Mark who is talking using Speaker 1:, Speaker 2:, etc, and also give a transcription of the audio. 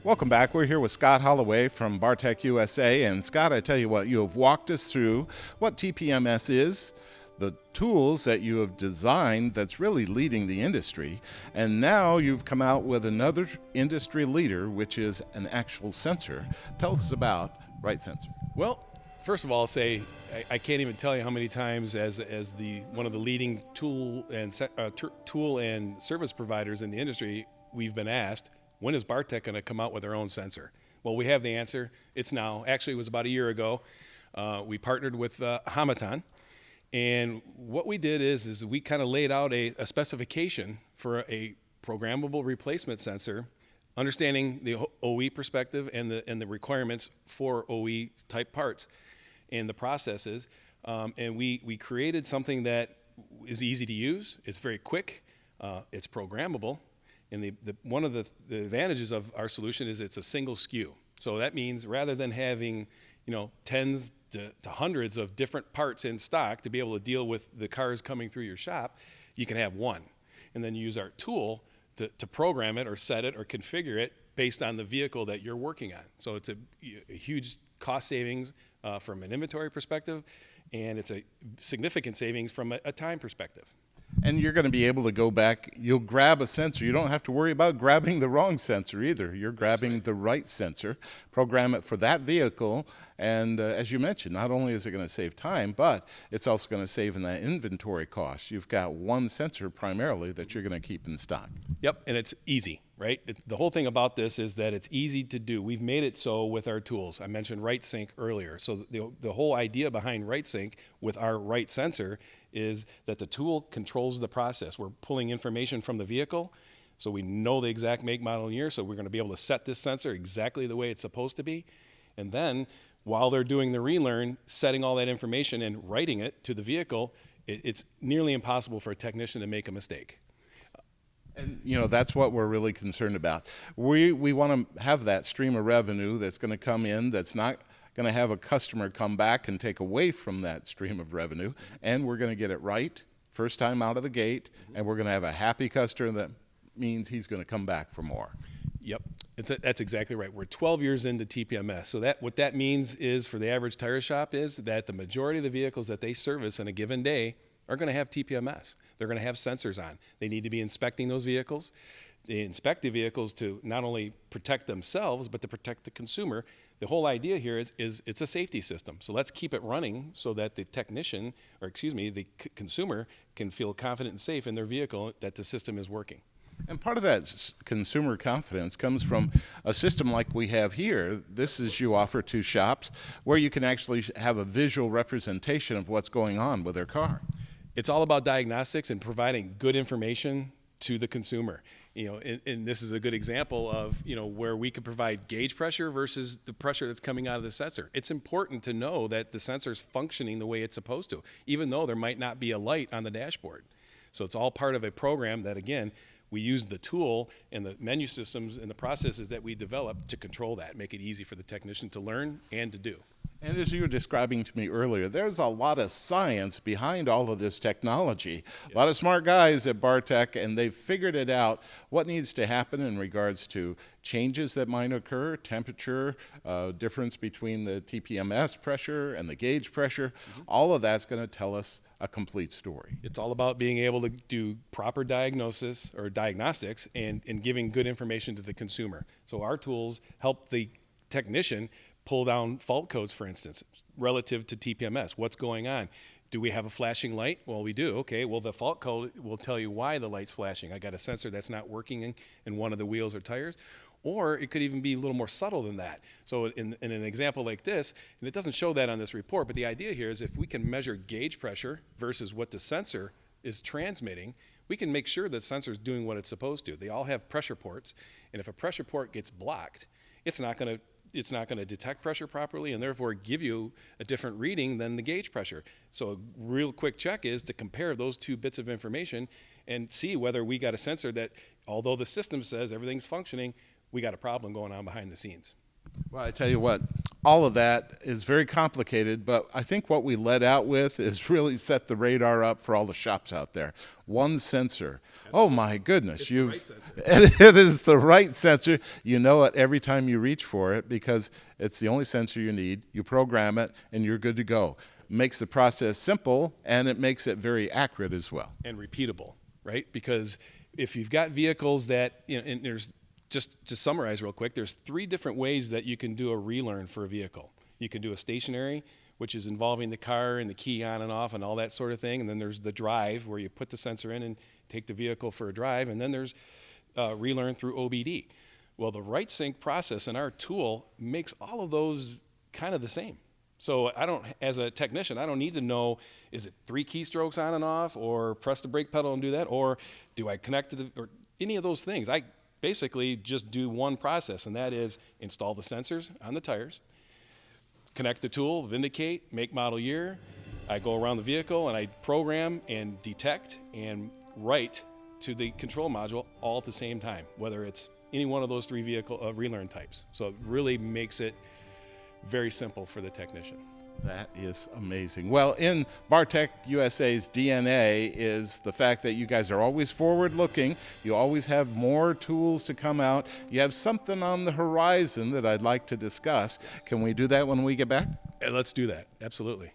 Speaker 1: Welcome back. We're here with Scott Holloway from Bartec USA. And Scott, I tell you what, you have walked us through what TPMS is, the tools that you have designed that's really leading the industry. And now you've come out with another industry leader, which is an actual sensor. Tell us about Right Sensor.
Speaker 2: Well, first of all, I'll say I can't even tell you how many times as the one of the leading tool and service providers in the industry, we've been asked, when is Bartec going to come out with their own sensor? Well, we have the answer. It's now. Actually, it was about a year ago. We partnered with Hamaton, and what we did is we kind of laid out a specification for a programmable replacement sensor, understanding the OE perspective and the requirements for OE type parts and the processes. And we created something that is easy to use. It's very quick. It's programmable. And one of the advantages of our solution is it's a single SKU. So that means rather than having tens to hundreds of different parts in stock to be able to deal with the cars coming through your shop, you can have one. And then use our tool to program it or set it or configure it based on the vehicle that you're working on. So it's a huge cost savings from an inventory perspective, and it's a significant savings from a time perspective.
Speaker 1: And you're going to be able to go back, you'll grab a sensor. You don't have to worry about grabbing the wrong sensor either. You're grabbing the right sensor, program it for that vehicle, and as you mentioned, not only is it going to save time, but it's also going to save in that inventory cost. You've got one sensor primarily that you're going to keep in stock.
Speaker 2: Yep, and it's easy, right? The whole thing about this is that it's easy to do. We've made it so with our tools. I mentioned RightSync earlier. So the whole idea behind RightSync with our right sensor is that the tool controls the process. We're pulling information from the vehicle, so we know the exact make, model, and year, so we're going to be able to set this sensor exactly the way it's supposed to be. And then, while they're doing the relearn, setting all that information and writing it to the vehicle, it's nearly impossible for a technician to make a mistake.
Speaker 1: And that's what we're really concerned about. We want to have that stream of revenue that's going to come in, that's not going to have a customer come back and take away from that stream of revenue, and we're going to get it right first time out of the gate, and we're going to have a happy customer that means he's going to come back for more.
Speaker 2: Yep, that's exactly right. We're 12 years into TPMS. So what that means is for the average tire shop is that the majority of the vehicles that they service in a given day are going to have TPMS. They're going to have sensors on. They need to be inspecting those vehicles. They inspect the vehicles to not only protect themselves, but to protect the consumer. The whole idea here is it's a safety system. So let's keep it running so that the technician, or excuse me, the consumer can feel confident and safe in their vehicle that the system is working.
Speaker 1: And part of that consumer confidence comes from a system like we have here. This is you offer to shops where you can actually have a visual representation of what's going on with their car.
Speaker 2: It's all about diagnostics and providing good information to the consumer. And this is a good example of where we could provide gauge pressure versus the pressure that's coming out of the sensor. It's important to know that the sensor's functioning the way it's supposed to, even though there might not be a light on the dashboard. So it's all part of a program that, again, we use the tool and the menu systems and the processes that we develop to control that, make it easy for the technician to learn and to do.
Speaker 1: And as you were describing to me earlier, there's a lot of science behind all of this technology. Yep. A lot of smart guys at Bartec, and they've figured it out what needs to happen in regards to changes that might occur, temperature, difference between the TPMS pressure and the gauge pressure. Mm-hmm. All of that's going to tell us a complete story.
Speaker 2: It's all about being able to do proper diagnosis or diagnostics and giving good information to the consumer. So our tools help the technician pull down fault codes, for instance, relative to TPMS. What's going on? Do we have a flashing light? Well, we do. Okay, well, the fault code will tell you why the light's flashing. I got a sensor that's not working in one of the wheels or tires. Or it could even be a little more subtle than that. So in an example like this, and it doesn't show that on this report, but the idea here is if we can measure gauge pressure versus what the sensor is transmitting, we can make sure that the sensor is doing what it's supposed to. They all have pressure ports, and if a pressure port gets blocked, it's not going to detect pressure properly and therefore give you a different reading than the gauge pressure. So a real quick check is to compare those two bits of information and see whether we got a sensor that, although the system says everything's functioning, we got a problem going on behind the scenes.
Speaker 1: Well, I tell you what, all of that is very complicated, but I think what we led out with is really set the radar up for all the shops out there. One sensor. Oh my goodness,
Speaker 2: It's the right sensor.
Speaker 1: it is the right sensor. You know it every time you reach for it because it's the only sensor you need. You program it and you're good to go. Makes the process simple and it makes it very accurate as well.
Speaker 2: And repeatable, right? Because if you've got vehicles that, and there's just to summarize real quick, there's 3 different ways that you can do a relearn for a vehicle. You can do a stationary, which is involving the car and the key on and off and all that sort of thing. And then there's the drive where you put the sensor in and take the vehicle for a drive. And then there's relearn through OBD. Well, the right sync process in our tool makes all of those kind of the same. So as a technician, I don't need to know, is it 3 keystrokes on and off, or press the brake pedal and do that, or do I connect to or any of those things. I basically just do one process, and that is install the sensors on the tires, connect the tool, vindicate, make, model, year. I go around the vehicle and I program and detect and write to the control module all at the same time, whether it's any one of those 3 vehicle relearn types. So it really makes it very simple for the technician.
Speaker 1: That is amazing. Well, in Bartec USA's DNA is the fact that you guys are always forward-looking. You always have more tools to come out. You have something on the horizon that I'd like to discuss. Can we do that when we get back?
Speaker 2: Let's do that. Absolutely.